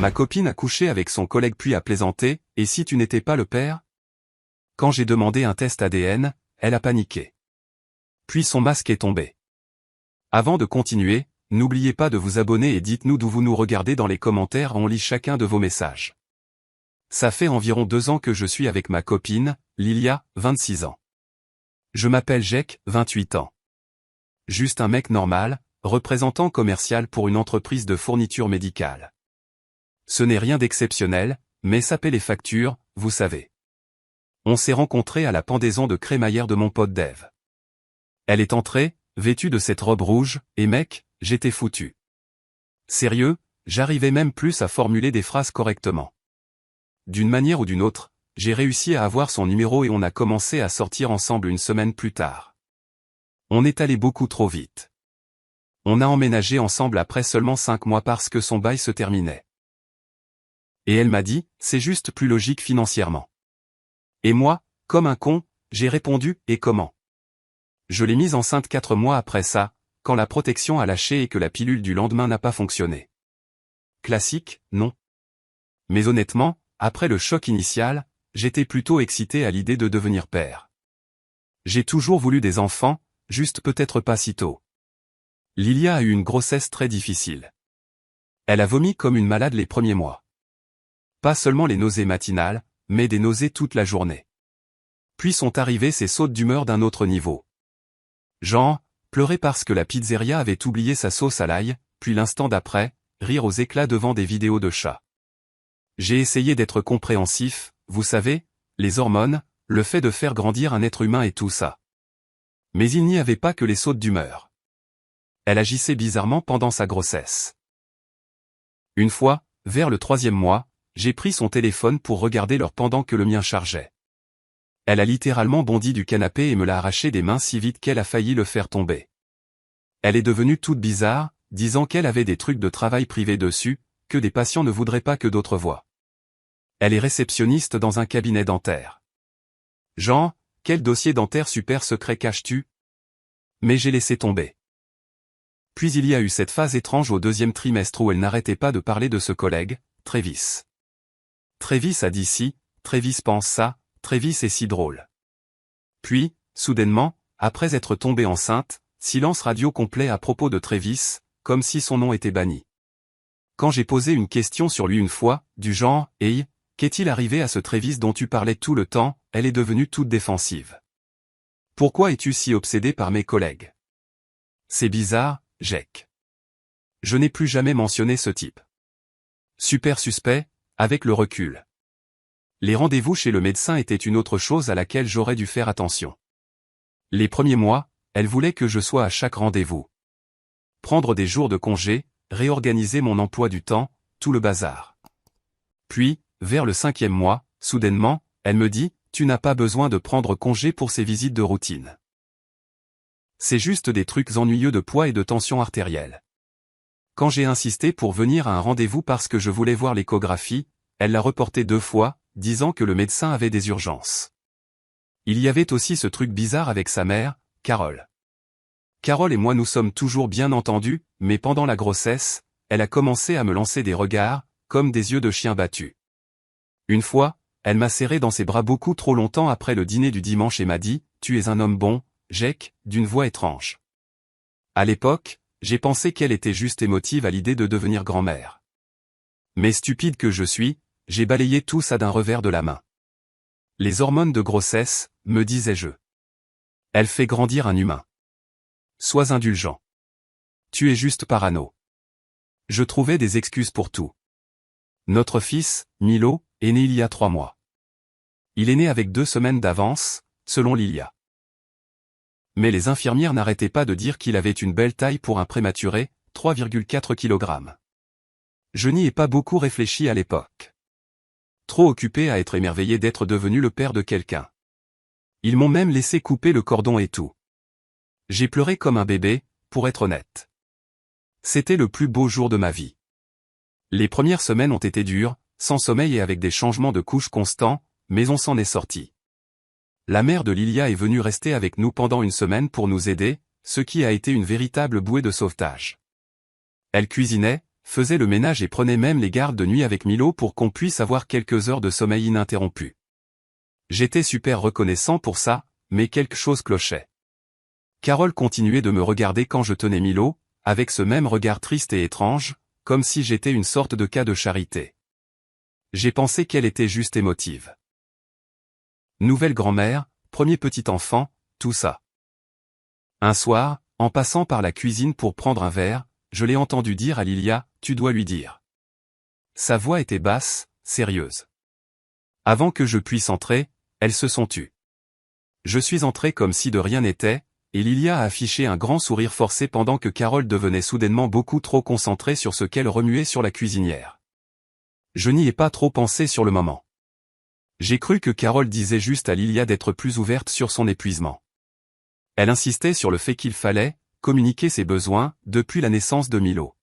Ma copine a couché avec son collègue puis a plaisanté, et si tu n'étais pas le père? Quand j'ai demandé un test ADN, elle a paniqué. Puis son masque est tombé. Avant de continuer, n'oubliez pas de vous abonner et dites-nous d'où vous nous regardez dans les commentaires, on lit chacun de vos messages. Ça fait environ 2 ans que je suis avec ma copine, Lilia, 26 ans. Je m'appelle Jake, 28 ans. Juste un mec normal, représentant commercial pour une entreprise de fourniture médicale. Ce n'est rien d'exceptionnel, mais ça paie les factures, vous savez. On s'est rencontrés à la pendaison de crémaillère de mon pote Dave. Elle est entrée, vêtue de cette robe rouge, et mec, j'étais foutu. Sérieux, j'arrivais même plus à formuler des phrases correctement. D'une manière ou d'une autre, j'ai réussi à avoir son numéro et on a commencé à sortir ensemble une semaine plus tard. On est allé beaucoup trop vite. On a emménagé ensemble après seulement 5 mois parce que son bail se terminait. Et elle m'a dit, c'est juste plus logique financièrement. Et moi, comme un con, j'ai répondu, et comment? Je l'ai mise enceinte 4 mois après ça, quand la protection a lâché et que la pilule du lendemain n'a pas fonctionné. Classique, non? Mais honnêtement, après le choc initial, j'étais plutôt excité à l'idée de devenir père. J'ai toujours voulu des enfants, juste peut-être pas si tôt. Lilia a eu une grossesse très difficile. Elle a vomi comme une malade les premiers mois. Pas seulement les nausées matinales, mais des nausées toute la journée. Puis sont arrivées ces sautes d'humeur d'un autre niveau. Genre, pleurer parce que la pizzeria avait oublié sa sauce à l'ail, puis l'instant d'après, rire aux éclats devant des vidéos de chats. J'ai essayé d'être compréhensif, vous savez, les hormones, le fait de faire grandir un être humain et tout ça. Mais il n'y avait pas que les sautes d'humeur. Elle agissait bizarrement pendant sa grossesse. Une fois, vers le 3e mois, j'ai pris son téléphone pour regarder l'heure pendant que le mien chargeait. Elle a littéralement bondi du canapé et me l'a arraché des mains si vite qu'elle a failli le faire tomber. Elle est devenue toute bizarre, disant qu'elle avait des trucs de travail privés dessus, que des patients ne voudraient pas que d'autres voient. Elle est réceptionniste dans un cabinet dentaire. Genre, quel dossier dentaire super secret caches-tu? Mais j'ai laissé tomber. Puis il y a eu cette phase étrange au 2e trimestre où elle n'arrêtait pas de parler de ce collègue, Travis. Travis a dit ci, Travis pense ça, Travis est si drôle. Puis, soudainement, après être tombée enceinte, silence radio complet à propos de Travis, comme si son nom était banni. Quand j'ai posé une question sur lui une fois, du genre, « Hey, qu'est-il arrivé à ce Travis dont tu parlais tout le temps ?» elle est devenue toute défensive. « Pourquoi es-tu si obsédé par mes collègues? » C'est bizarre, Jake. Je n'ai plus jamais mentionné ce type. Super suspect, avec le recul. Les rendez-vous chez le médecin étaient une autre chose à laquelle j'aurais dû faire attention. Les premiers mois, elle voulait que je sois à chaque rendez-vous. Prendre des jours de congé, réorganiser mon emploi du temps, tout le bazar. Puis, vers le 5e mois, soudainement, elle me dit, tu n'as pas besoin de prendre congé pour ces visites de routine. C'est juste des trucs ennuyeux de poids et de tension artérielle. Quand j'ai insisté pour venir à un rendez-vous parce que je voulais voir l'échographie, elle l'a reporté 2 fois, disant que le médecin avait des urgences. Il y avait aussi ce truc bizarre avec sa mère, Carole. Carole et moi nous sommes toujours bien entendus, mais pendant la grossesse, elle a commencé à me lancer des regards, comme des yeux de chien battu. Une fois, elle m'a serré dans ses bras beaucoup trop longtemps après le dîner du dimanche et m'a dit, « Tu es un homme bon, Jake », d'une voix étrange. À l'époque, j'ai pensé qu'elle était juste émotive à l'idée de devenir grand-mère. Mais stupide que je suis, j'ai balayé tout ça d'un revers de la main. Les hormones de grossesse, me disais-je. Elle fait grandir un humain. Sois indulgent. Tu es juste parano. Je trouvais des excuses pour tout. Notre fils, Milo, est né il y a 3 mois. Il est né avec 2 semaines d'avance, selon Lilia. Mais les infirmières n'arrêtaient pas de dire qu'il avait une belle taille pour un prématuré, 3,4 kg. Je n'y ai pas beaucoup réfléchi à l'époque. Trop occupé à être émerveillé d'être devenu le père de quelqu'un. Ils m'ont même laissé couper le cordon et tout. J'ai pleuré comme un bébé, pour être honnête. C'était le plus beau jour de ma vie. Les premières semaines ont été dures, sans sommeil et avec des changements de couches constants, mais on s'en est sorti. La mère de Lilia est venue rester avec nous pendant une semaine pour nous aider, ce qui a été une véritable bouée de sauvetage. Elle cuisinait, faisait le ménage et prenait même les gardes de nuit avec Milo pour qu'on puisse avoir quelques heures de sommeil ininterrompu. J'étais super reconnaissant pour ça, mais quelque chose clochait. Carole continuait de me regarder quand je tenais Milo, avec ce même regard triste et étrange, comme si j'étais une sorte de cas de charité. J'ai pensé qu'elle était juste émotive. Nouvelle grand-mère, premier petit enfant, tout ça. Un soir, en passant par la cuisine pour prendre un verre, je l'ai entendu dire à Lilia, « Tu dois lui dire. » Sa voix était basse, sérieuse. Avant que je puisse entrer, elles se sont tues. Je suis entré comme si de rien n'était, et Lilia a affiché un grand sourire forcé pendant que Carole devenait soudainement beaucoup trop concentrée sur ce qu'elle remuait sur la cuisinière. Je n'y ai pas trop pensé sur le moment. J'ai cru que Carole disait juste à Lilia d'être plus ouverte sur son épuisement. Elle insistait sur le fait qu'il fallait communiquer ses besoins depuis la naissance de Milo.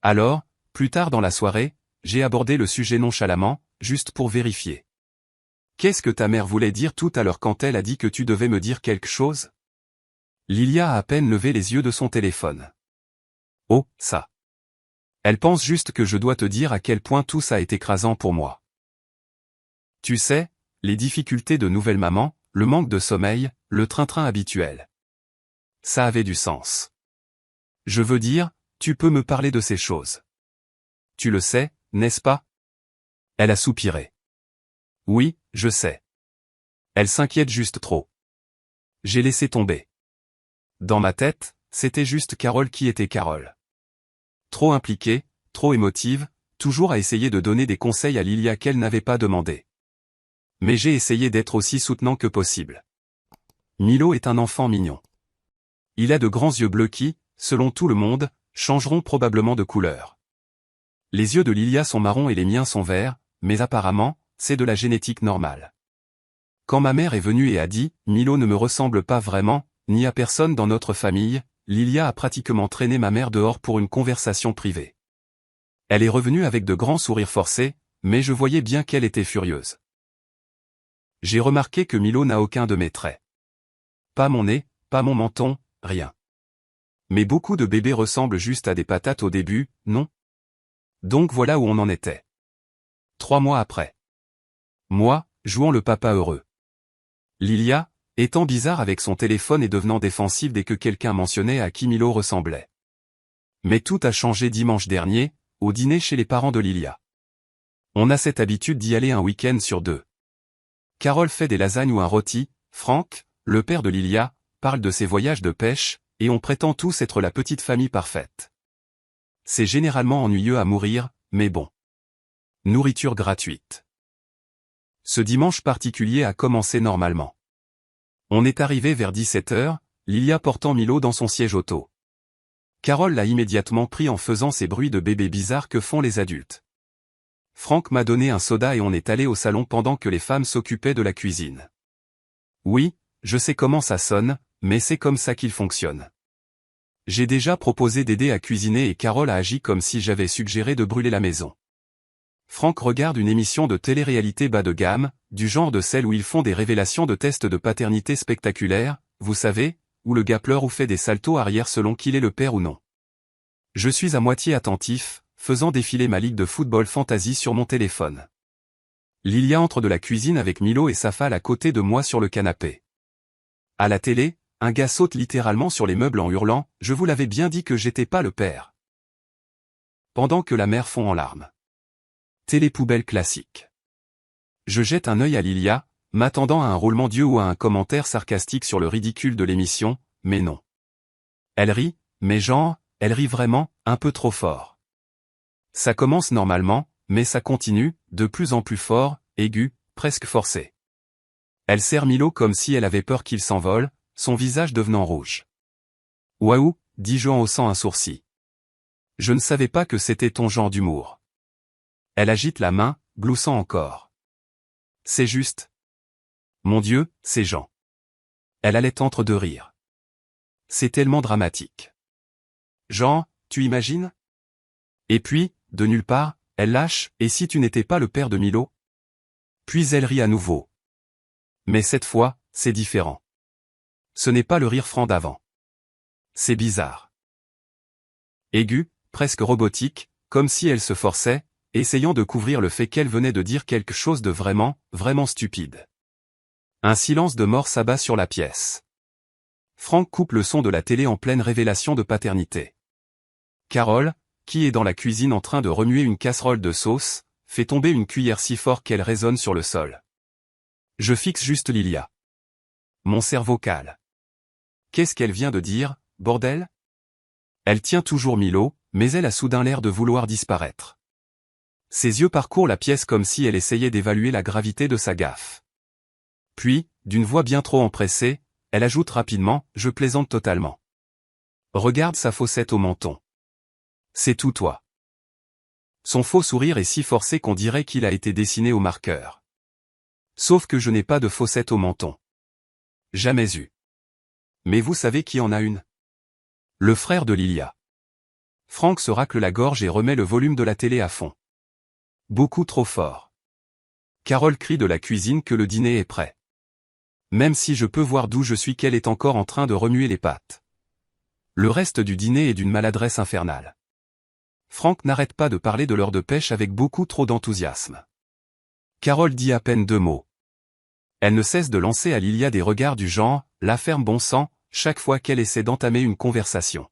Alors, plus tard dans la soirée, j'ai abordé le sujet nonchalamment, juste pour vérifier. « Qu'est-ce que ta mère voulait dire tout à l'heure quand elle a dit que tu devais me dire quelque chose ?» Lilia a à peine levé les yeux de son téléphone. « Oh, ça. Elle pense juste que je dois te dire à quel point tout ça est écrasant pour moi. Tu sais, les difficultés de nouvelle maman, le manque de sommeil, le train-train habituel. Ça avait du sens. Je veux dire, tu peux me parler de ces choses. Tu le sais, n'est-ce pas ?» Elle a soupiré. « Oui, je sais. » Elle s'inquiète juste trop. J'ai laissé tomber. Dans ma tête, c'était juste Carole qui était Carole. Trop impliquée, trop émotive, toujours à essayer de donner des conseils à Lilia qu'elle n'avait pas demandé. Mais j'ai essayé d'être aussi soutenant que possible. Milo est un enfant mignon. Il a de grands yeux bleus qui, selon tout le monde, changeront probablement de couleur. Les yeux de Lilia sont marrons et les miens sont verts, mais apparemment, c'est de la génétique normale. Quand ma mère est venue et a dit « Milo ne me ressemble pas vraiment, ni à personne dans notre famille », Lilia a pratiquement traîné ma mère dehors pour une conversation privée. Elle est revenue avec de grands sourires forcés, mais je voyais bien qu'elle était furieuse. J'ai remarqué que Milo n'a aucun de mes traits. Pas mon nez, pas mon menton, rien. Mais beaucoup de bébés ressemblent juste à des patates au début, non? Donc voilà où on en était. 3 mois après. Moi, jouant le papa heureux. Lilia, étant bizarre avec son téléphone et devenant défensive dès que quelqu'un mentionnait à qui Milo ressemblait. Mais tout a changé dimanche dernier, au dîner chez les parents de Lilia. On a cette habitude d'y aller un week-end sur 2. Carole fait des lasagnes ou un rôti, Franck, le père de Lilia, parle de ses voyages de pêche, et on prétend tous être la petite famille parfaite. C'est généralement ennuyeux à mourir, mais bon. Nourriture gratuite. Ce dimanche particulier a commencé normalement. On est arrivé vers 17h, Lilia portant Milo dans son siège auto. Carole l'a immédiatement pris en faisant ces bruits de bébé bizarres que font les adultes. Franck m'a donné un soda et on est allé au salon pendant que les femmes s'occupaient de la cuisine. Oui, je sais comment ça sonne, mais c'est comme ça qu'il fonctionne. J'ai déjà proposé d'aider à cuisiner et Carole a agi comme si j'avais suggéré de brûler la maison. Franck regarde une émission de télé-réalité bas de gamme, du genre de celle où ils font des révélations de tests de paternité spectaculaires, vous savez, où le gars pleure ou fait des saltos arrière selon qu'il est le père ou non. Je suis à moitié attentif, faisant défiler ma ligue de football fantasy sur mon téléphone. Lilia entre de la cuisine avec Milo et Safal à côté de moi sur le canapé. À la télé, un gars saute littéralement sur les meubles en hurlant « Je vous l'avais bien dit que j'étais pas le père !» Pendant que la mère fond en larmes. Télé-poubelle classique. Je jette un œil à Lilia, m'attendant à un roulement d'yeux ou à un commentaire sarcastique sur le ridicule de l'émission, mais non. Elle rit, mais genre, elle rit vraiment, un peu trop fort. Ça commence normalement, mais ça continue, de plus en plus fort, aigu, presque forcé. Elle serre Milo comme si elle avait peur qu'il s'envole, son visage devenant rouge. « Waouh !» dis-je en haussant un sourcil. « Je ne savais pas que c'était ton genre d'humour. » Elle agite la main, gloussant encore. « C'est juste. » Mon Dieu, ces gens. Elle allait entre deux rires. C'est tellement dramatique. Genre, tu imagines? Et puis, de nulle part, elle lâche, et si tu n'étais pas le père de Milo? Puis elle rit à nouveau. Mais cette fois, c'est différent. Ce n'est pas le rire franc d'avant. C'est bizarre. Aigu, presque robotique, comme si elle se forçait, essayant de couvrir le fait qu'elle venait de dire quelque chose de vraiment, vraiment stupide. Un silence de mort s'abat sur la pièce. Frank coupe le son de la télé en pleine révélation de paternité. Carole, qui est dans la cuisine en train de remuer une casserole de sauce, fait tomber une cuillère si fort qu'elle résonne sur le sol. Je fixe juste Lilia. Mon cerveau cale. Qu'est-ce qu'elle vient de dire, bordel? Elle tient toujours Milo, mais elle a soudain l'air de vouloir disparaître. Ses yeux parcourent la pièce comme si elle essayait d'évaluer la gravité de sa gaffe. Puis, d'une voix bien trop empressée, elle ajoute rapidement, je plaisante totalement. Regarde sa fossette au menton. C'est tout toi. Son faux sourire est si forcé qu'on dirait qu'il a été dessiné au marqueur. Sauf que je n'ai pas de fossette au menton. Jamais eu. Mais vous savez qui en a une? Le frère de Lilia. Frank se racle la gorge et remet le volume de la télé à fond. Beaucoup trop fort. Carole crie de la cuisine que le dîner est prêt. Même si je peux voir d'où je suis qu'elle est encore en train de remuer les pattes. Le reste du dîner est d'une maladresse infernale. Frank n'arrête pas de parler de l'heure de pêche avec beaucoup trop d'enthousiasme. Carole dit à peine 2 mots. Elle ne cesse de lancer à Lilia des regards du genre, la ferme bon sang, chaque fois qu'elle essaie d'entamer une conversation.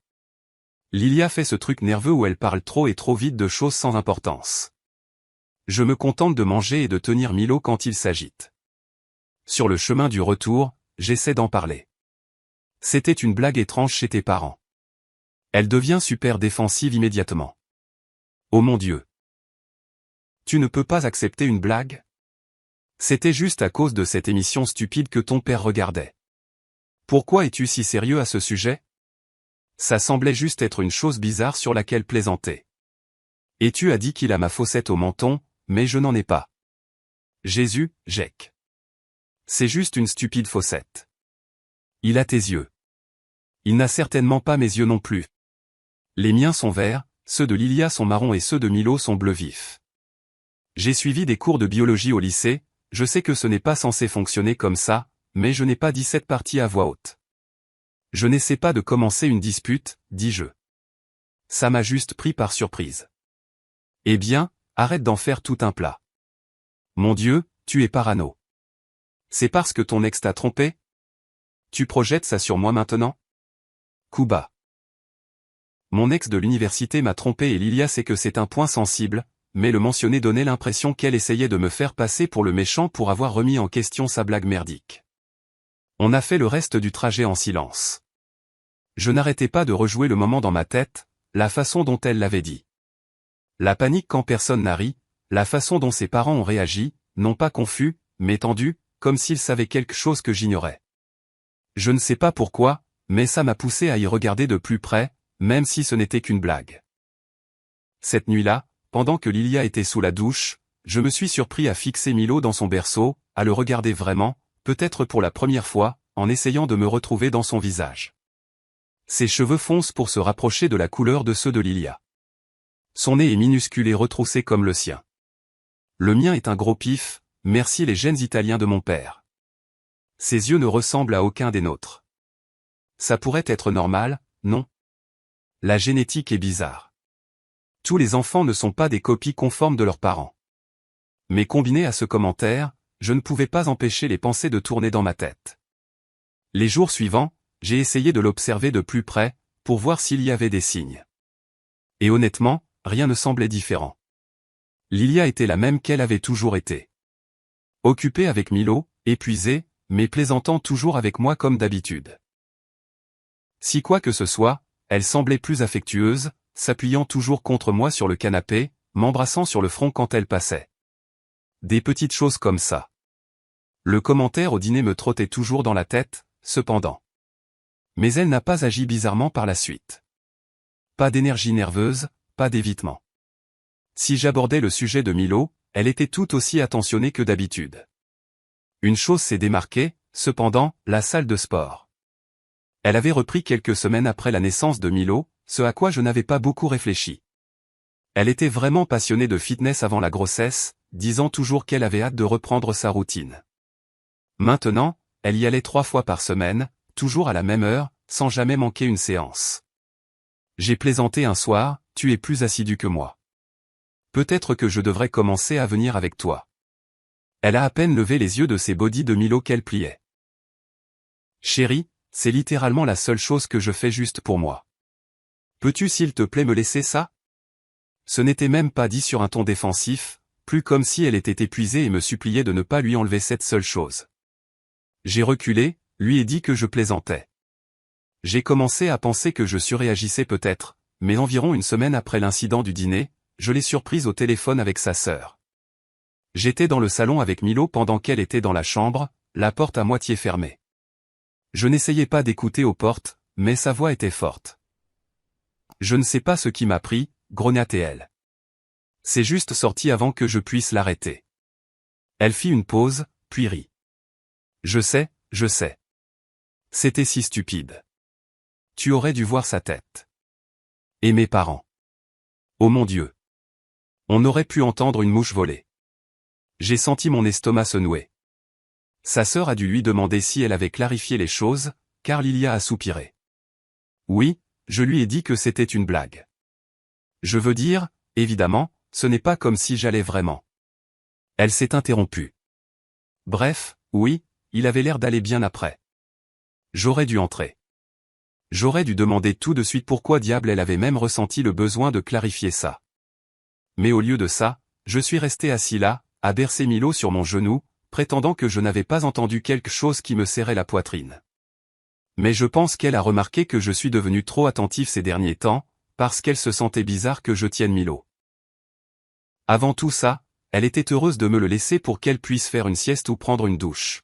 Lilia fait ce truc nerveux où elle parle trop et trop vite de choses sans importance. Je me contente de manger et de tenir Milo quand il s'agite. Sur le chemin du retour, j'essaie d'en parler. C'était une blague étrange chez tes parents. Elle devient super défensive immédiatement. Oh mon Dieu. Tu ne peux pas accepter une blague? C'était juste à cause de cette émission stupide que ton père regardait. Pourquoi es-tu si sérieux à ce sujet? Ça semblait juste être une chose bizarre sur laquelle plaisanter. Et tu as dit qu'il a ma fossette au menton, mais je n'en ai pas. Jésus, Jec. C'est juste une stupide fossette. Il a tes yeux. Il n'a certainement pas mes yeux non plus. Les miens sont verts, ceux de Lilia sont marrons et ceux de Milo sont bleu vif. J'ai suivi des cours de biologie au lycée, je sais que ce n'est pas censé fonctionner comme ça, mais je n'ai pas dit cette partie à voix haute. Je n'essaie pas de commencer une dispute, dis-je. Ça m'a juste pris par surprise. Eh bien, arrête d'en faire tout un plat. Mon Dieu, tu es parano. C'est parce que ton ex t'a trompé? Tu projettes ça sur moi maintenant? Coup bas. Mon ex de l'université m'a trompé et Lilia sait que c'est un point sensible, mais le mentionner donnait l'impression qu'elle essayait de me faire passer pour le méchant pour avoir remis en question sa blague merdique. On a fait le reste du trajet en silence. Je n'arrêtais pas de rejouer le moment dans ma tête, la façon dont elle l'avait dit. La panique quand personne n'a ri, la façon dont ses parents ont réagi, non pas confus, mais tendus, comme s'ils savaient quelque chose que j'ignorais. Je ne sais pas pourquoi, mais ça m'a poussé à y regarder de plus près, même si ce n'était qu'une blague. Cette nuit-là, pendant que Lilia était sous la douche, je me suis surpris à fixer Milo dans son berceau, à le regarder vraiment, peut-être pour la première fois, en essayant de me retrouver dans son visage. Ses cheveux foncent pour se rapprocher de la couleur de ceux de Lilia. Son nez est minuscule et retroussé comme le sien. Le mien est un gros pif, merci les gènes italiens de mon père. Ses yeux ne ressemblent à aucun des nôtres. Ça pourrait être normal, non? La génétique est bizarre. Tous les enfants ne sont pas des copies conformes de leurs parents. Mais combiné à ce commentaire, je ne pouvais pas empêcher les pensées de tourner dans ma tête. Les jours suivants, j'ai essayé de l'observer de plus près, pour voir s'il y avait des signes. Et honnêtement, rien ne semblait différent. Lilia était la même qu'elle avait toujours été. Occupée avec Milo, épuisée, mais plaisantant toujours avec moi comme d'habitude. Si quoi que ce soit, elle semblait plus affectueuse, s'appuyant toujours contre moi sur le canapé, m'embrassant sur le front quand elle passait. Des petites choses comme ça. Le commentaire au dîner me trottait toujours dans la tête, cependant. Mais elle n'a pas agi bizarrement par la suite. Pas d'énergie nerveuse, pas d'évitement. Si j'abordais le sujet de Milo, elle était tout aussi attentionnée que d'habitude. Une chose s'est démarquée, cependant, la salle de sport. Elle avait repris quelques semaines après la naissance de Milo, ce à quoi je n'avais pas beaucoup réfléchi. Elle était vraiment passionnée de fitness avant la grossesse, disant toujours qu'elle avait hâte de reprendre sa routine. Maintenant, elle y allait 3 fois par semaine, toujours à la même heure, sans jamais manquer une séance. J'ai plaisanté un soir, tu es plus assidu que moi. Peut-être que je devrais commencer à venir avec toi. Elle a à peine levé les yeux de ses bodys de Milo qu'elle pliait. Chérie, c'est littéralement la seule chose que je fais juste pour moi. Peux-tu s'il te plaît me laisser ça? Ce n'était même pas dit sur un ton défensif, plus comme si elle était épuisée et me suppliait de ne pas lui enlever cette seule chose. J'ai reculé, lui ai dit que je plaisantais. J'ai commencé à penser que je surréagissais peut-être, mais environ une semaine après l'incident du dîner, je l'ai surprise au téléphone avec sa sœur. J'étais dans le salon avec Milo pendant qu'elle était dans la chambre, la porte à moitié fermée. Je n'essayais pas d'écouter aux portes, mais sa voix était forte. Je ne sais pas ce qui m'a pris, grognatait-elle. C'est juste sorti avant que je puisse l'arrêter. Elle fit une pause, puis rit. Je sais, je sais. C'était si stupide. Tu aurais dû voir sa tête. Et mes parents. Oh mon Dieu. On aurait pu entendre une mouche voler. J'ai senti mon estomac se nouer. Sa sœur a dû lui demander si elle avait clarifié les choses, car Lilia a soupiré. Oui, je lui ai dit que c'était une blague. Je veux dire, évidemment, ce n'est pas comme si j'allais vraiment. Elle s'est interrompue. Bref, oui, il avait l'air d'aller bien après. J'aurais dû entrer. J'aurais dû demander tout de suite pourquoi diable elle avait même ressenti le besoin de clarifier ça. Mais au lieu de ça, je suis resté assis là, à bercer Milo sur mon genou, prétendant que je n'avais pas entendu quelque chose qui me serrait la poitrine. Mais je pense qu'elle a remarqué que je suis devenu trop attentif ces derniers temps, parce qu'elle se sentait bizarre que je tienne Milo. Avant tout ça, elle était heureuse de me le laisser pour qu'elle puisse faire une sieste ou prendre une douche.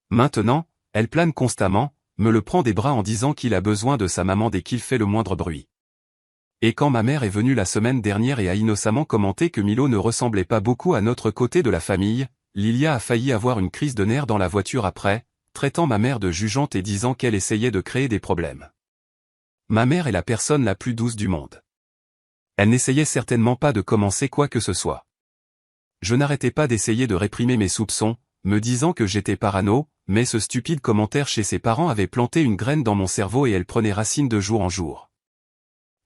Maintenant, elle plane constamment, me le prend des bras en disant qu'il a besoin de sa maman dès qu'il fait le moindre bruit. Et quand ma mère est venue la semaine dernière et a innocemment commenté que Milo ne ressemblait pas beaucoup à notre côté de la famille, Lilia a failli avoir une crise de nerfs dans la voiture après, traitant ma mère de jugeante et disant qu'elle essayait de créer des problèmes. Ma mère est la personne la plus douce du monde. Elle n'essayait certainement pas de commencer quoi que ce soit. Je n'arrêtais pas d'essayer de réprimer mes soupçons, me disant que j'étais parano, mais ce stupide commentaire chez ses parents avait planté une graine dans mon cerveau et elle prenait racine de jour en jour.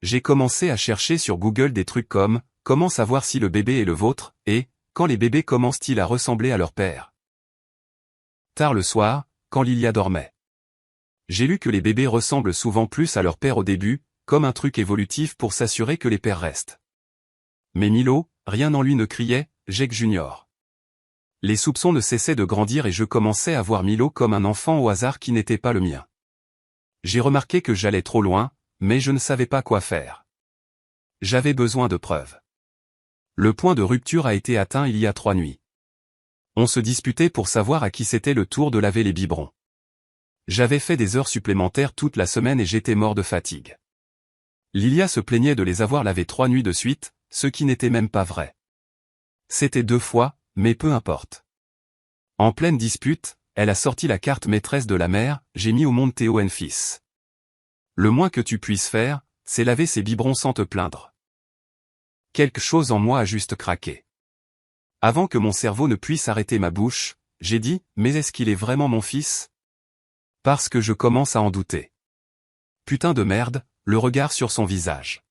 J'ai commencé à chercher sur Google des trucs comme « Comment savoir si le bébé est le vôtre ?» et « Quand les bébés commencent-ils à ressembler à leur père ?» Tard le soir, quand Lilia dormait. J'ai lu que les bébés ressemblent souvent plus à leur père au début, comme un truc évolutif pour s'assurer que les pères restent. Mais Milo, rien en lui ne criait « Jake Junior ». Les soupçons ne cessaient de grandir et je commençais à voir Milo comme un enfant au hasard qui n'était pas le mien. J'ai remarqué que j'allais trop loin, mais je ne savais pas quoi faire. J'avais besoin de preuves. Le point de rupture a été atteint il y a 3 nuits. On se disputait pour savoir à qui c'était le tour de laver les biberons. J'avais fait des heures supplémentaires toute la semaine et j'étais mort de fatigue. Lilia se plaignait de les avoir lavés 3 nuits de suite, ce qui n'était même pas vrai. C'était 2 fois, mais peu importe. En pleine dispute, elle a sorti la carte maîtresse de la mère, j'ai mis au monde Théo and fils. Le moins que tu puisses faire, c'est laver ces biberons sans te plaindre. Quelque chose en moi a juste craqué. Avant que mon cerveau ne puisse arrêter ma bouche, j'ai dit, mais est-ce qu'il est vraiment mon fils? Parce que je commence à en douter. Putain de merde, le regard sur son visage.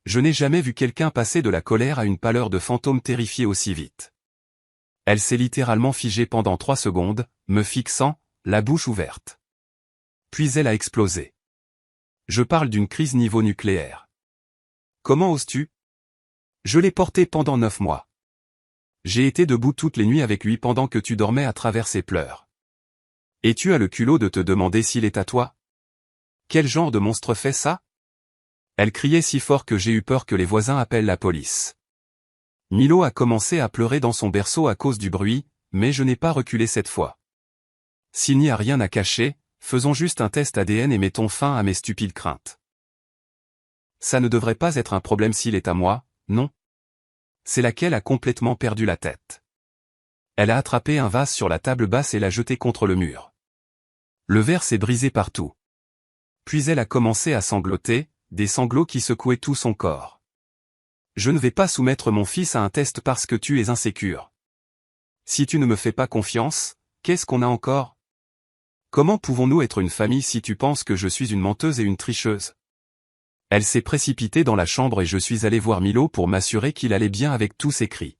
Je n'ai jamais vu quelqu'un passer de la colère à une pâleur de fantôme terrifié aussi vite. Elle s'est littéralement figée pendant 3 secondes, me fixant, la bouche ouverte. Puis elle a explosé. Je parle d'une crise niveau nucléaire. Comment oses-tu? Je l'ai porté pendant 9 mois. J'ai été debout toutes les nuits avec lui pendant que tu dormais à travers ses pleurs. Et tu as le culot de te demander s'il est à toi? Quel genre de monstre fait ça? Elle criait si fort que j'ai eu peur que les voisins appellent la police. Milo a commencé à pleurer dans son berceau à cause du bruit, mais je n'ai pas reculé cette fois. S'il n'y a rien à cacher, faisons juste un test ADN et mettons fin à mes stupides craintes. Ça ne devrait pas être un problème s'il est à moi, non? C'est laquelle a complètement perdu la tête. Elle a attrapé un vase sur la table basse et l'a jeté contre le mur. Le verre s'est brisé partout. Puis elle a commencé à sangloter, des sanglots qui secouaient tout son corps. Je ne vais pas soumettre mon fils à un test parce que tu es insécure. Si tu ne me fais pas confiance, qu'est-ce qu'on a encore? Comment pouvons-nous être une famille si tu penses que je suis une menteuse et une tricheuse? Elle s'est précipitée dans la chambre et je suis allé voir Milo pour m'assurer qu'il allait bien avec tous ses cris.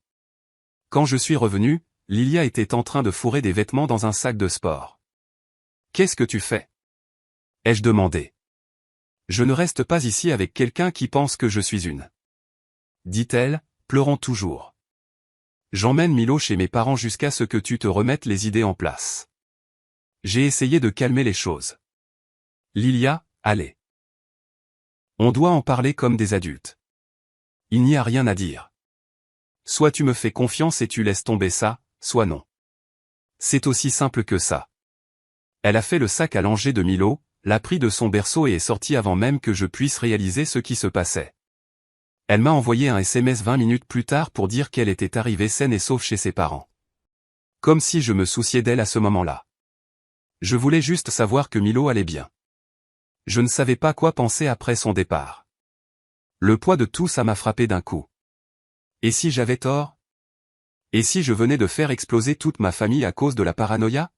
Quand je suis revenu, Lilia était en train de fourrer des vêtements dans un sac de sport. « Qu'est-ce que tu fais ?» ai-je demandé. « Je ne reste pas ici avec quelqu'un qui pense que je suis une. » dit-elle, pleurant toujours. « J'emmène Milo chez mes parents jusqu'à ce que tu te remettes les idées en place. » J'ai essayé de calmer les choses. « Lilia, allez. On doit en parler comme des adultes. Il n'y a rien à dire. Soit tu me fais confiance et tu laisses tomber ça, soit non. C'est aussi simple que ça. » Elle a fait le sac à langer de Milo, l'a pris de son berceau et est sortie avant même que je puisse réaliser ce qui se passait. Elle m'a envoyé un SMS 20 minutes plus tard pour dire qu'elle était arrivée saine et sauve chez ses parents. Comme si je me souciais d'elle à ce moment-là. Je voulais juste savoir que Milo allait bien. Je ne savais pas quoi penser après son départ. Le poids de tout ça m'a frappé d'un coup. Et si j'avais tort? Et si je venais de faire exploser toute ma famille à cause de la paranoïa?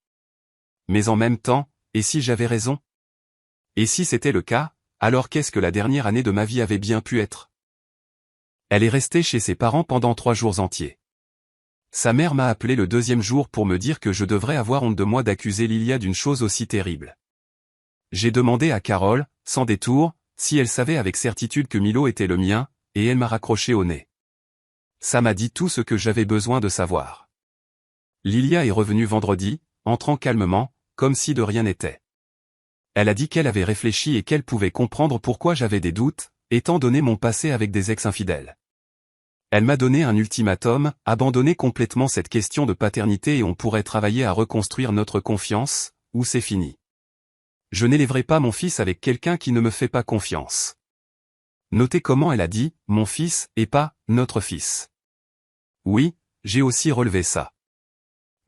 Mais en même temps, et si j'avais raison? Et si c'était le cas, alors qu'est-ce que la dernière année de ma vie avait bien pu être? Elle est restée chez ses parents pendant 3 jours entiers. Sa mère m'a appelé le 2e jour pour me dire que je devrais avoir honte de moi d'accuser Lilia d'une chose aussi terrible. J'ai demandé à Carole, sans détour, si elle savait avec certitude que Milo était le mien, et elle m'a raccroché au nez. Ça m'a dit tout ce que j'avais besoin de savoir. Lilia est revenue vendredi, entrant calmement, comme si de rien n'était. Elle a dit qu'elle avait réfléchi et qu'elle pouvait comprendre pourquoi j'avais des doutes, étant donné mon passé avec des ex-infidèles. Elle m'a donné un ultimatum, abandonner complètement cette question de paternité et on pourrait travailler à reconstruire notre confiance, ou c'est fini. Je n'élèverai pas mon fils avec quelqu'un qui ne me fait pas confiance. Notez comment elle a dit « mon fils » et pas « notre fils ». Oui, j'ai aussi relevé ça.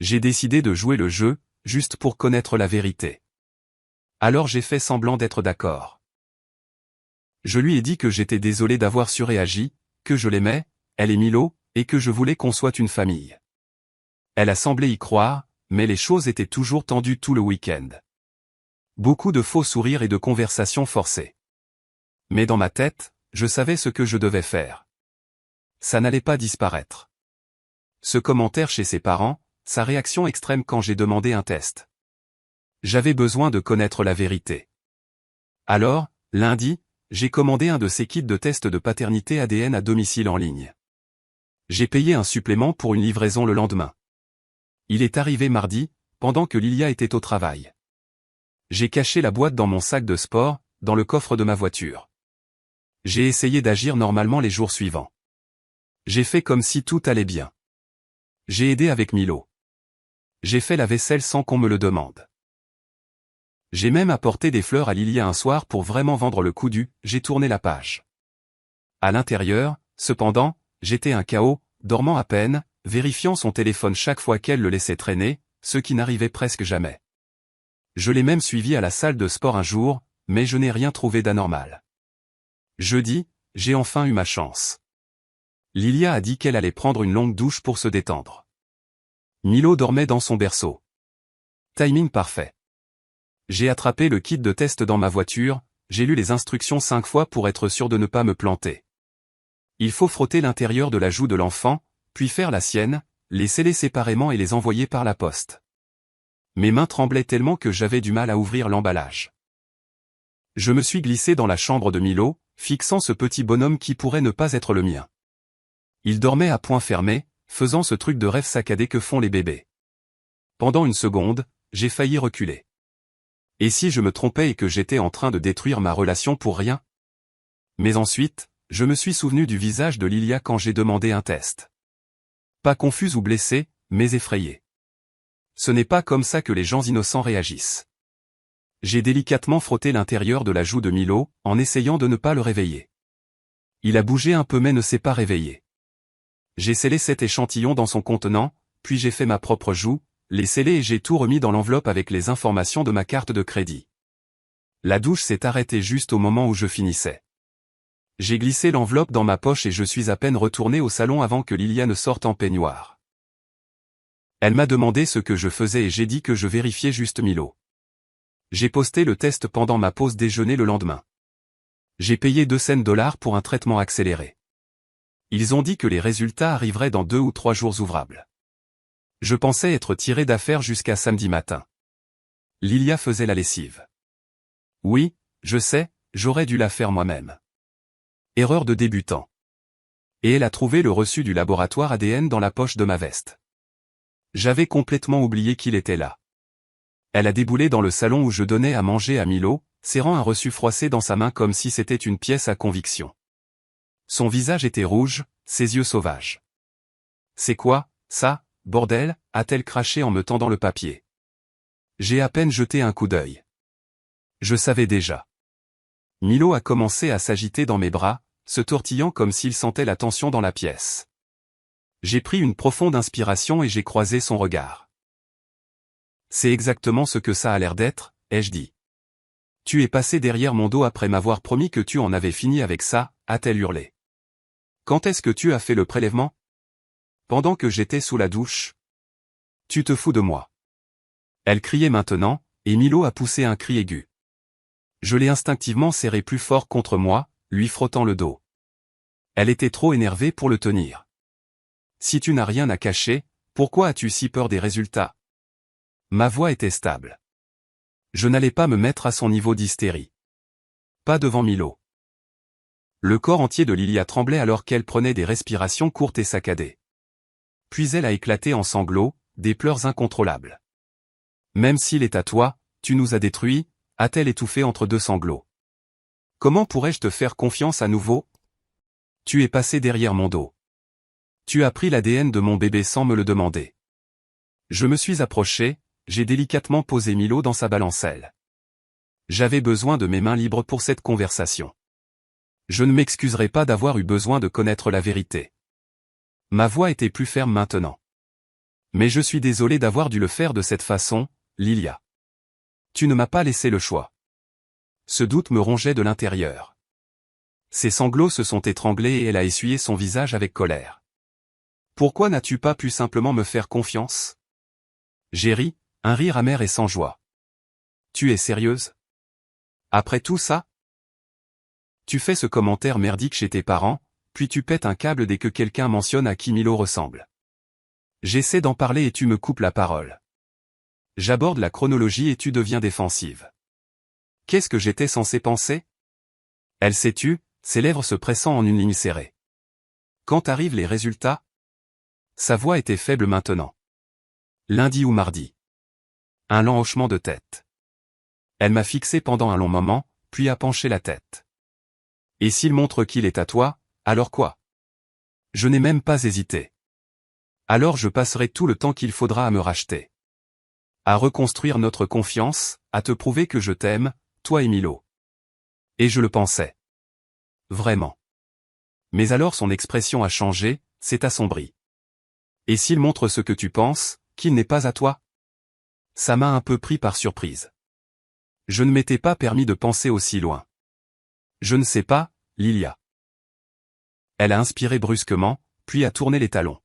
J'ai décidé de jouer le jeu, juste pour connaître la vérité. Alors j'ai fait semblant d'être d'accord. Je lui ai dit que j'étais désolé d'avoir surréagi, que je l'aimais, elle et Milo, et que je voulais qu'on soit une famille. Elle a semblé y croire, mais les choses étaient toujours tendues tout le week-end. Beaucoup de faux sourires et de conversations forcées. Mais dans ma tête, je savais ce que je devais faire. Ça n'allait pas disparaître. Ce commentaire chez ses parents, sa réaction extrême quand j'ai demandé un test. J'avais besoin de connaître la vérité. Alors, lundi, j'ai commandé un de ces kits de test de paternité ADN à domicile en ligne. J'ai payé un supplément pour une livraison le lendemain. Il est arrivé mardi, pendant que Lilia était au travail. J'ai caché la boîte dans mon sac de sport, dans le coffre de ma voiture. J'ai essayé d'agir normalement les jours suivants. J'ai fait comme si tout allait bien. J'ai aidé avec Milo. J'ai fait la vaisselle sans qu'on me le demande. J'ai même apporté des fleurs à Lilia un soir pour vraiment vendre le coup du « j'ai tourné la page ». À l'intérieur, cependant, j'étais un chaos, dormant à peine, vérifiant son téléphone chaque fois qu'elle le laissait traîner, ce qui n'arrivait presque jamais. Je l'ai même suivi à la salle de sport un jour, mais je n'ai rien trouvé d'anormal. Jeudi, j'ai enfin eu ma chance. Lilia a dit qu'elle allait prendre une longue douche pour se détendre. Milo dormait dans son berceau. Timing parfait. J'ai attrapé le kit de test dans ma voiture, j'ai lu les instructions 5 fois pour être sûr de ne pas me planter. Il faut frotter l'intérieur de la joue de l'enfant, puis faire la sienne, les sceller séparément et les envoyer par la poste. Mes mains tremblaient tellement que j'avais du mal à ouvrir l'emballage. Je me suis glissé dans la chambre de Milo, fixant ce petit bonhomme qui pourrait ne pas être le mien. Il dormait à poings fermés, faisant ce truc de rêve saccadé que font les bébés. Pendant une seconde, j'ai failli reculer. Et si je me trompais et que j'étais en train de détruire ma relation pour rien? Mais ensuite, je me suis souvenu du visage de Lilia quand j'ai demandé un test. Pas confuse ou blessée, mais effrayée. Ce n'est pas comme ça que les gens innocents réagissent. J'ai délicatement frotté l'intérieur de la joue de Milo, en essayant de ne pas le réveiller. Il a bougé un peu mais ne s'est pas réveillé. J'ai scellé cet échantillon dans son contenant, puis j'ai fait ma propre joue, l'ai scellé et j'ai tout remis dans l'enveloppe avec les informations de ma carte de crédit. La douche s'est arrêtée juste au moment où je finissais. J'ai glissé l'enveloppe dans ma poche et je suis à peine retourné au salon avant que Lilia ne sorte en peignoir. Elle m'a demandé ce que je faisais et j'ai dit que je vérifiais juste Milo. J'ai posté le test pendant ma pause déjeuner le lendemain. J'ai payé 200 $ pour un traitement accéléré. Ils ont dit que les résultats arriveraient dans 2 ou 3 jours ouvrables. Je pensais être tiré d'affaire jusqu'à samedi matin. Lilia faisait la lessive. Oui, je sais, j'aurais dû la faire moi-même. Erreur de débutant. Et elle a trouvé le reçu du laboratoire ADN dans la poche de ma veste. J'avais complètement oublié qu'il était là. Elle a déboulé dans le salon où je donnais à manger à Milo, serrant un reçu froissé dans sa main comme si c'était une pièce à conviction. Son visage était rouge, ses yeux sauvages. « C'est quoi, ça, bordel ?» a-t-elle craché en me tendant le papier. J'ai à peine jeté un coup d'œil. Je savais déjà. Milo a commencé à s'agiter dans mes bras, se tortillant comme s'il sentait la tension dans la pièce. J'ai pris une profonde inspiration et j'ai croisé son regard. C'est exactement ce que ça a l'air d'être, ai-je dit. Tu es passé derrière mon dos après m'avoir promis que tu en avais fini avec ça, a-t-elle hurlé. Quand est-ce que tu as fait le prélèvement? Pendant que j'étais sous la douche. Tu te fous de moi. Elle criait maintenant, et Milo a poussé un cri aigu. Je l'ai instinctivement serré plus fort contre moi, lui frottant le dos. Elle était trop énervée pour le tenir. Si tu n'as rien à cacher, pourquoi as-tu si peur des résultats? Ma voix était stable. Je n'allais pas me mettre à son niveau d'hystérie. Pas devant Milo. Le corps entier de Lilia tremblait alors qu'elle prenait des respirations courtes et saccadées. Puis elle a éclaté en sanglots, des pleurs incontrôlables. Même s'il est à toi, tu nous as détruits, a-t-elle étouffé entre 2 sanglots. Comment pourrais-je te faire confiance à nouveau? Tu es passé derrière mon dos. Tu as pris l'ADN de mon bébé sans me le demander. Je me suis approché, j'ai délicatement posé Milo dans sa balancelle. J'avais besoin de mes mains libres pour cette conversation. Je ne m'excuserai pas d'avoir eu besoin de connaître la vérité. Ma voix était plus ferme maintenant. Mais je suis désolé d'avoir dû le faire de cette façon, Lilia. Tu ne m'as pas laissé le choix. Ce doute me rongeait de l'intérieur. Ses sanglots se sont étranglés et elle a essuyé son visage avec colère. Pourquoi n'as-tu pas pu simplement me faire confiance? J'ai ri, un rire amer et sans joie. Tu es sérieuse? Après tout ça? Tu fais ce commentaire merdique chez tes parents, puis tu pètes un câble dès que quelqu'un mentionne à qui Milo ressemble. J'essaie d'en parler et tu me coupes la parole. J'aborde la chronologie et tu deviens défensive. Qu'est-ce que j'étais censé penser? Elle s'est tue, ses lèvres se pressant en une ligne serrée. Quand arrivent les résultats? Sa voix était faible maintenant. Lundi ou mardi. Un lent hochement de tête. Elle m'a fixé pendant un long moment, puis a penché la tête. Et s'il montre qu'il est à toi, alors quoi? Je n'ai même pas hésité. Alors je passerai tout le temps qu'il faudra à me racheter. À reconstruire notre confiance, à te prouver que je t'aime, toi et Milo. Et je le pensais. Vraiment. Mais alors son expression a changé, s'est assombrie. Et s'il montre ce que tu penses, qu'il n'est pas à toi? Ça m'a un peu pris par surprise. Je ne m'étais pas permis de penser aussi loin. Je ne sais pas, Lilia. Elle a inspiré brusquement, puis a tourné les talons.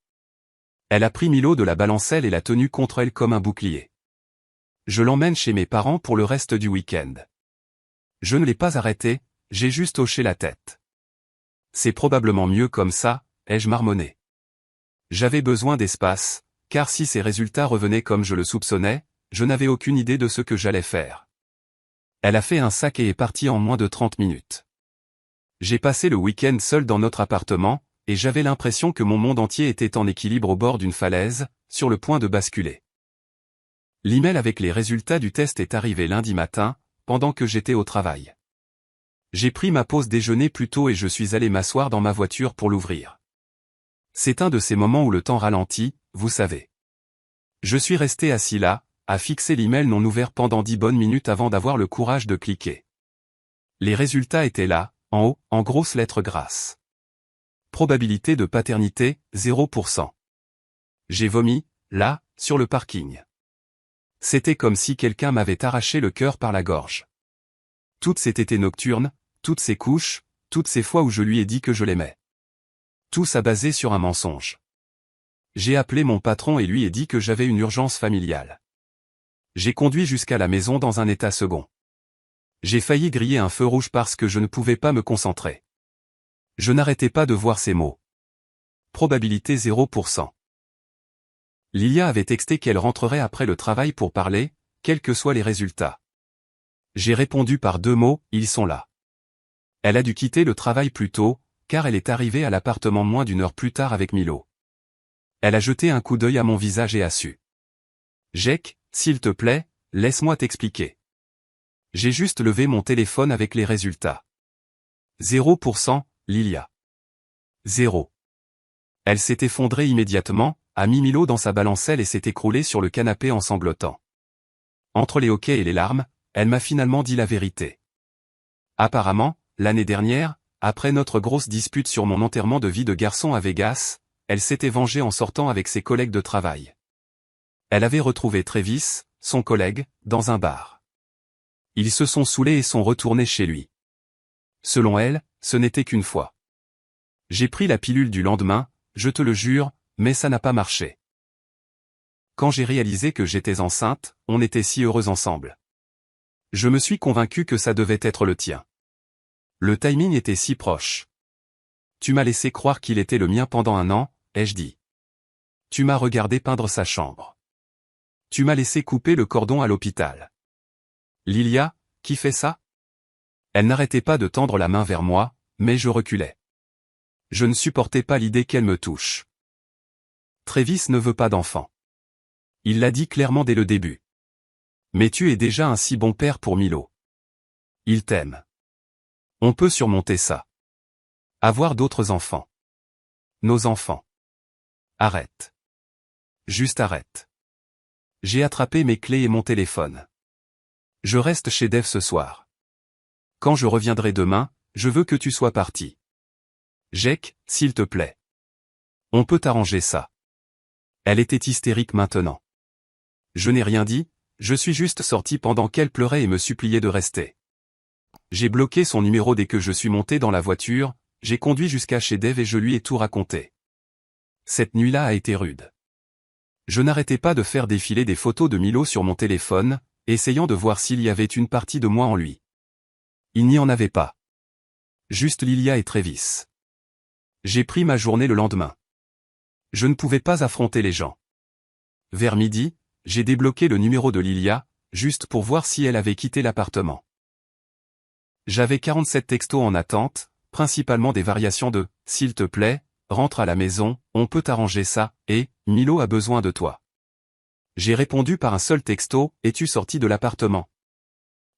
Elle a pris Milo de la balancelle et l'a tenu contre elle comme un bouclier. Je l'emmène chez mes parents pour le reste du week-end. Je ne l'ai pas arrêté, j'ai juste hoché la tête. C'est probablement mieux comme ça, ai-je marmonné. J'avais besoin d'espace, car si ces résultats revenaient comme je le soupçonnais, je n'avais aucune idée de ce que j'allais faire. Elle a fait un sac et est partie en moins de 30 minutes. J'ai passé le week-end seul dans notre appartement, et j'avais l'impression que mon monde entier était en équilibre au bord d'une falaise, sur le point de basculer. L'email avec les résultats du test est arrivé lundi matin, pendant que j'étais au travail. J'ai pris ma pause déjeuner plus tôt et je suis allé m'asseoir dans ma voiture pour l'ouvrir. C'est un de ces moments où le temps ralentit, vous savez. Je suis resté assis là, à fixer l'email non ouvert pendant 10 bonnes minutes avant d'avoir le courage de cliquer. Les résultats étaient là, en haut, en grosses lettres grasses. Probabilité de paternité, 0%. J'ai vomi, là, sur le parking. C'était comme si quelqu'un m'avait arraché le cœur par la gorge. Toutes ces tétées nocturnes, toutes ces couches, toutes ces fois où je lui ai dit que je l'aimais. Tout ça basé sur un mensonge. J'ai appelé mon patron et lui ai dit que j'avais une urgence familiale. J'ai conduit jusqu'à la maison dans un état second. J'ai failli griller un feu rouge parce que je ne pouvais pas me concentrer. Je n'arrêtais pas de voir ces mots. Probabilité 0%. Lilia avait texté qu'elle rentrerait après le travail pour parler, quels que soient les résultats. J'ai répondu par 2 mots, ils sont là. Elle a dû quitter le travail plus tôt, car elle est arrivée à l'appartement moins d'1 heure plus tard avec Milo. Elle a jeté un coup d'œil à mon visage et a su. Jake, s'il te plaît, laisse-moi t'expliquer. J'ai juste levé mon téléphone avec les résultats. 0%, Lilia. 0. Elle s'est effondrée immédiatement, a mis Milo dans sa balancelle et s'est écroulée sur le canapé en sanglotant. Entre les hoquets et les larmes, elle m'a finalement dit la vérité. Apparemment, l'année dernière, après notre grosse dispute sur mon enterrement de vie de garçon à Vegas, elle s'était vengée en sortant avec ses collègues de travail. Elle avait retrouvé Travis, son collègue, dans un bar. Ils se sont saoulés et sont retournés chez lui. Selon elle, ce n'était qu'une fois. J'ai pris la pilule du lendemain, je te le jure, mais ça n'a pas marché. Quand j'ai réalisé que j'étais enceinte, on était si heureux ensemble. Je me suis convaincu que ça devait être le tien. Le timing était si proche. Tu m'as laissé croire qu'il était le mien pendant 1 an, ai-je dit. Tu m'as regardé peindre sa chambre. Tu m'as laissé couper le cordon à l'hôpital. Lilia, qui fait ça? Elle n'arrêtait pas de tendre la main vers moi, mais je reculais. Je ne supportais pas l'idée qu'elle me touche. Travis ne veut pas d'enfant. Il l'a dit clairement dès le début. Mais tu es déjà un si bon père pour Milo. Il t'aime. On peut surmonter ça. Avoir d'autres enfants. Nos enfants. Arrête. Juste arrête. J'ai attrapé mes clés et mon téléphone. Je reste chez Dave ce soir. Quand je reviendrai demain, je veux que tu sois parti. Jake, s'il te plaît. On peut arranger ça. Elle était hystérique maintenant. Je n'ai rien dit, je suis juste sorti pendant qu'elle pleurait et me suppliait de rester. J'ai bloqué son numéro dès que je suis monté dans la voiture, j'ai conduit jusqu'à chez Dave et je lui ai tout raconté. Cette nuit-là a été rude. Je n'arrêtais pas de faire défiler des photos de Milo sur mon téléphone, essayant de voir s'il y avait une partie de moi en lui. Il n'y en avait pas. Juste Lilia et Travis. J'ai pris ma journée le lendemain. Je ne pouvais pas affronter les gens. Vers midi, j'ai débloqué le numéro de Lilia, juste pour voir si elle avait quitté l'appartement. J'avais 47 textos en attente, principalement des variations de « S'il te plaît, rentre à la maison, on peut arranger ça » et « Milo a besoin de toi ». J'ai répondu par un seul texto « Es-tu sorti de l'appartement ?»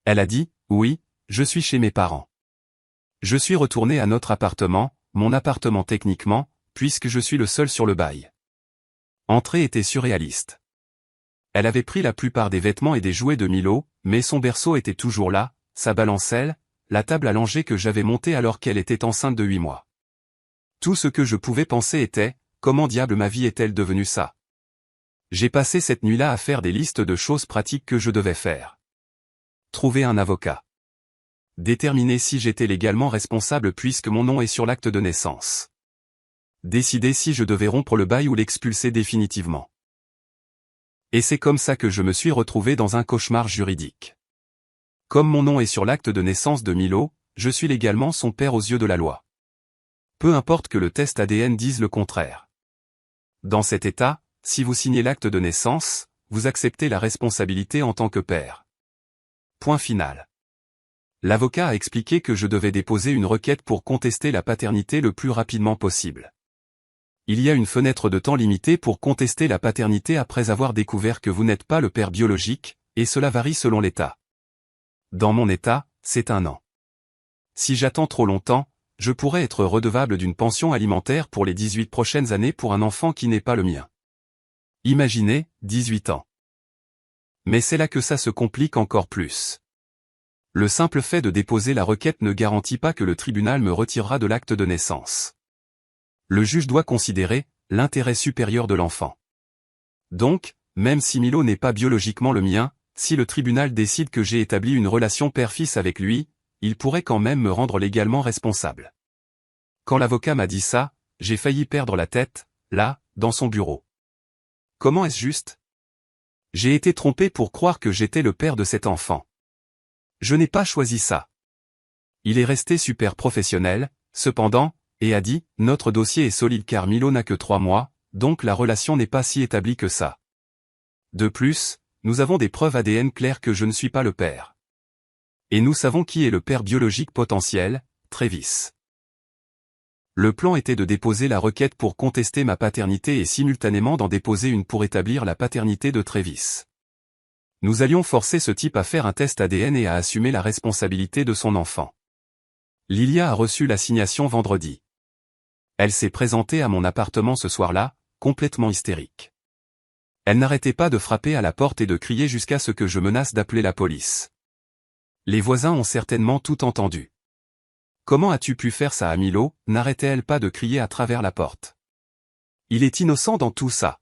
Elle a dit « Oui, je suis chez mes parents. » Je suis retourné à notre appartement, mon appartement techniquement, puisque je suis le seul sur le bail. Entrée était surréaliste. Elle avait pris la plupart des vêtements et des jouets de Milo, mais son berceau était toujours là, sa balancelle, la table allongée que j'avais montée alors qu'elle était enceinte de 8 mois. Tout ce que je pouvais penser était, comment diable ma vie est-elle devenue ça? J'ai passé cette nuit-là à faire des listes de choses pratiques que je devais faire. Trouver un avocat. Déterminer si j'étais légalement responsable puisque mon nom est sur l'acte de naissance. Décider si je devais rompre le bail ou l'expulser définitivement. Et c'est comme ça que je me suis retrouvé dans un cauchemar juridique. Comme mon nom est sur l'acte de naissance de Milo, je suis légalement son père aux yeux de la loi. Peu importe que le test ADN dise le contraire. Dans cet état, si vous signez l'acte de naissance, vous acceptez la responsabilité en tant que père. Point final. L'avocat a expliqué que je devais déposer une requête pour contester la paternité le plus rapidement possible. Il y a une fenêtre de temps limitée pour contester la paternité après avoir découvert que vous n'êtes pas le père biologique, et cela varie selon l'État. Dans mon État, c'est 1 an. Si j'attends trop longtemps, je pourrais être redevable d'une pension alimentaire pour les 18 prochaines années pour un enfant qui n'est pas le mien. Imaginez, 18 ans. Mais c'est là que ça se complique encore plus. Le simple fait de déposer la requête ne garantit pas que le tribunal me retirera de l'acte de naissance. Le juge doit considérer l'intérêt supérieur de l'enfant. Donc, même si Milo n'est pas biologiquement le mien, si le tribunal décide que j'ai établi une relation père-fils avec lui, il pourrait quand même me rendre légalement responsable. Quand l'avocat m'a dit ça, j'ai failli perdre la tête, là, dans son bureau. Comment est-ce juste? J'ai été trompé pour croire que j'étais le père de cet enfant. Je n'ai pas choisi ça. Il est resté super professionnel, cependant, et a dit, notre dossier est solide car Milo n'a que 3 mois, donc la relation n'est pas si établie que ça. De plus, nous avons des preuves ADN claires que je ne suis pas le père. Et nous savons qui est le père biologique potentiel, Travis. Le plan était de déposer la requête pour contester ma paternité et simultanément d'en déposer une pour établir la paternité de Travis. Nous allions forcer ce type à faire un test ADN et à assumer la responsabilité de son enfant. Lilia a reçu l'assignation vendredi. Elle s'est présentée à mon appartement ce soir-là, complètement hystérique. Elle n'arrêtait pas de frapper à la porte et de crier jusqu'à ce que je menace d'appeler la police. Les voisins ont certainement tout entendu. Comment as-tu pu faire ça à Milo, n'arrêtait-elle pas de crier à travers la porte. Il est innocent dans tout ça.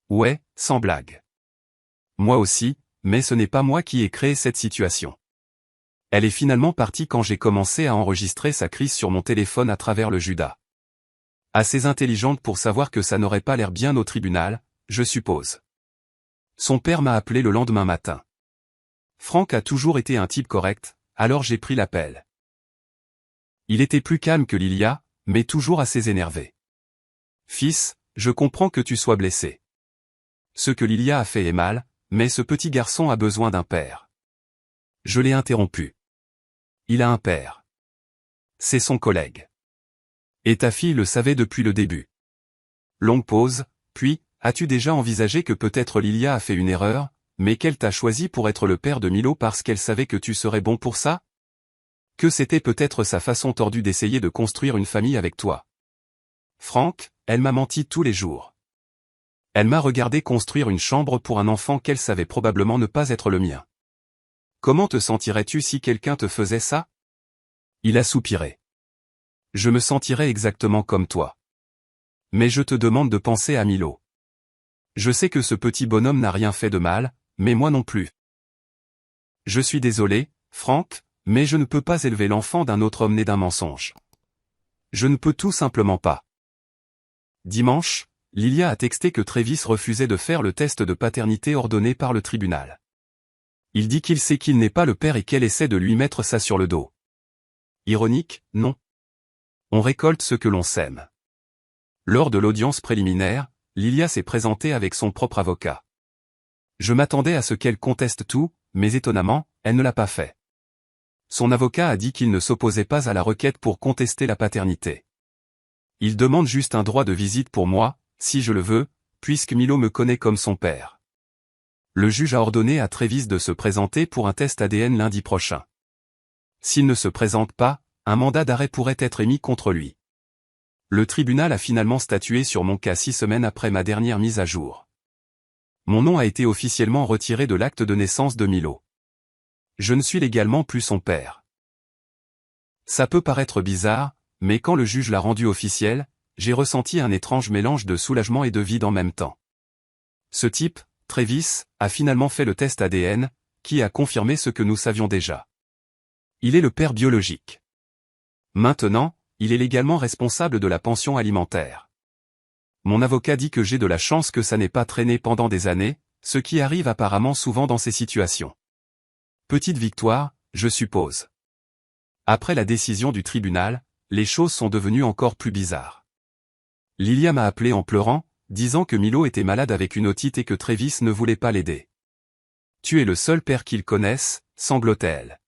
Ouais, sans blague. Moi aussi, mais ce n'est pas moi qui ai créé cette situation. Elle est finalement partie quand j'ai commencé à enregistrer sa crise sur mon téléphone à travers le Judas. Assez intelligente pour savoir que ça n'aurait pas l'air bien au tribunal, je suppose. Son père m'a appelé le lendemain matin. Frank a toujours été un type correct, alors j'ai pris l'appel. Il était plus calme que Lilia, mais toujours assez énervé. Fils, je comprends que tu sois blessé. Ce que Lilia a fait est mal, mais ce petit garçon a besoin d'un père. Je l'ai interrompu. Il a un père. C'est son collègue. Et ta fille le savait depuis le début. Longue pause, puis, as-tu déjà envisagé que peut-être Lilia a fait une erreur, mais qu'elle t'a choisi pour être le père de Milo parce qu'elle savait que tu serais bon pour ça? Que c'était peut-être sa façon tordue d'essayer de construire une famille avec toi. Frank, elle m'a menti tous les jours. Elle m'a regardé construire une chambre pour un enfant qu'elle savait probablement ne pas être le mien. Comment te sentirais-tu si quelqu'un te faisait ça? Il a soupiré. Je me sentirais exactement comme toi. Mais je te demande de penser à Milo. Je sais que ce petit bonhomme n'a rien fait de mal, mais moi non plus. Je suis désolé, Frank, mais je ne peux pas élever l'enfant d'un autre homme né d'un mensonge. Je ne peux tout simplement pas. Dimanche, Lilia a texté que Travis refusait de faire le test de paternité ordonné par le tribunal. Il dit qu'il sait qu'il n'est pas le père et qu'elle essaie de lui mettre ça sur le dos. Ironique, non? On récolte ce que l'on sème. Lors de l'audience préliminaire, Lilia s'est présentée avec son propre avocat. Je m'attendais à ce qu'elle conteste tout, mais étonnamment, elle ne l'a pas fait. Son avocat a dit qu'il ne s'opposait pas à la requête pour contester la paternité. Il demande juste un droit de visite pour moi, si je le veux, puisque Milo me connaît comme son père. Le juge a ordonné à Travis de se présenter pour un test ADN lundi prochain. S'il ne se présente pas, un mandat d'arrêt pourrait être émis contre lui. Le tribunal a finalement statué sur mon cas 6 semaines après ma dernière mise à jour. Mon nom a été officiellement retiré de l'acte de naissance de Milo. Je ne suis légalement plus son père. Ça peut paraître bizarre, mais quand le juge l'a rendu officiel, j'ai ressenti un étrange mélange de soulagement et de vide en même temps. Ce type, Travis, a finalement fait le test ADN, qui a confirmé ce que nous savions déjà. Il est le père biologique. Maintenant, il est légalement responsable de la pension alimentaire. Mon avocat dit que j'ai de la chance que ça n'ait pas traîné pendant des années, ce qui arrive apparemment souvent dans ces situations. Petite victoire, je suppose. Après la décision du tribunal, les choses sont devenues encore plus bizarres. Lilia m'a appelé en pleurant, disant que Milo était malade avec une otite et que Travis ne voulait pas l'aider. « Tu es le seul père qu'ils connaissent », sanglotait-elle.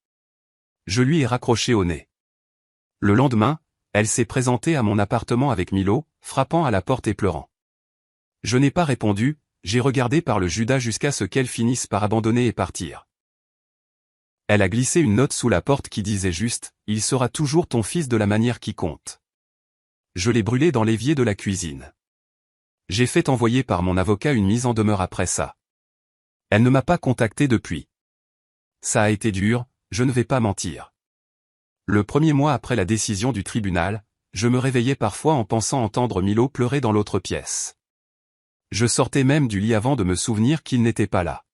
Je lui ai raccroché au nez. Le lendemain, elle s'est présentée à mon appartement avec Milo, frappant à la porte et pleurant. Je n'ai pas répondu, j'ai regardé par le Judas jusqu'à ce qu'elle finisse par abandonner et partir. Elle a glissé une note sous la porte qui disait juste « Il sera toujours ton fils de la manière qui compte ». Je l'ai brûlé dans l'évier de la cuisine. J'ai fait envoyer par mon avocat une mise en demeure après ça. Elle ne m'a pas contacté depuis. Ça a été dur, je ne vais pas mentir. Le premier mois après la décision du tribunal, je me réveillais parfois en pensant entendre Milo pleurer dans l'autre pièce. Je sortais même du lit avant de me souvenir qu'il n'était pas là.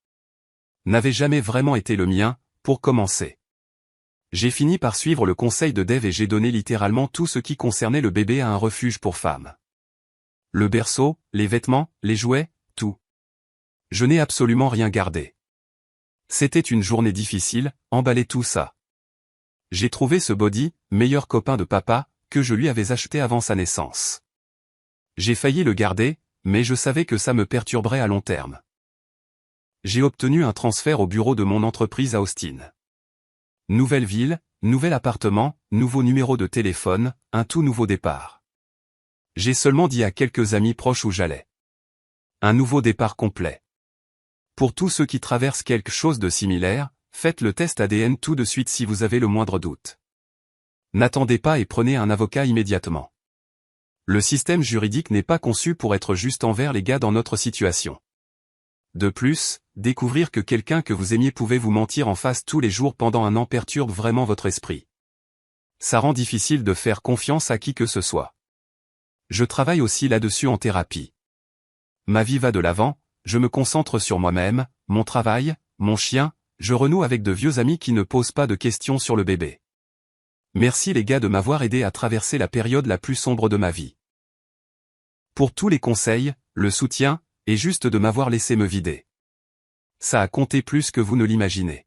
N'avait jamais vraiment été le mien, pour commencer. J'ai fini par suivre le conseil de Dave et j'ai donné littéralement tout ce qui concernait le bébé à un refuge pour femmes. Le berceau, les vêtements, les jouets, tout. Je n'ai absolument rien gardé. C'était une journée difficile, emballer tout ça. J'ai trouvé ce body, meilleur copain de papa, que je lui avais acheté avant sa naissance. J'ai failli le garder, mais je savais que ça me perturberait à long terme. J'ai obtenu un transfert au bureau de mon entreprise à Austin. Nouvelle ville, nouvel appartement, nouveau numéro de téléphone, un tout nouveau départ. J'ai seulement dit à quelques amis proches où j'allais. Un nouveau départ complet. Pour tous ceux qui traversent quelque chose de similaire, faites le test ADN tout de suite si vous avez le moindre doute. N'attendez pas et prenez un avocat immédiatement. Le système juridique n'est pas conçu pour être juste envers les gars dans notre situation. De plus, découvrir que quelqu'un que vous aimiez pouvait vous mentir en face tous les jours pendant un an perturbe vraiment votre esprit. Ça rend difficile de faire confiance à qui que ce soit. Je travaille aussi là-dessus en thérapie. Ma vie va de l'avant, je me concentre sur moi-même, mon travail, mon chien, je renoue avec de vieux amis qui ne posent pas de questions sur le bébé. Merci les gars de m'avoir aidé à traverser la période la plus sombre de ma vie. Pour tous les conseils, le soutien, et juste de m'avoir laissé me vider. Ça a compté plus que vous ne l'imaginez.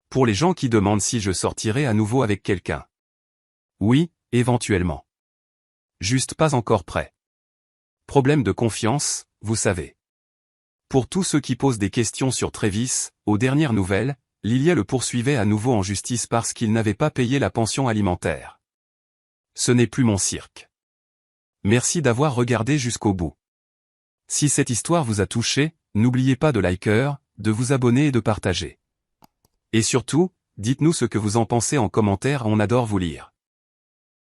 Pour les gens qui demandent si je sortirai à nouveau avec quelqu'un. Oui, éventuellement. Juste pas encore prêt. Problème de confiance, vous savez. Pour tous ceux qui posent des questions sur Travis, aux dernières nouvelles, Lilia le poursuivait à nouveau en justice parce qu'il n'avait pas payé la pension alimentaire. Ce n'est plus mon cirque. Merci d'avoir regardé jusqu'au bout. Si cette histoire vous a touché, n'oubliez pas de liker, de vous abonner et de partager. Et surtout, dites-nous ce que vous en pensez en commentaire, on adore vous lire.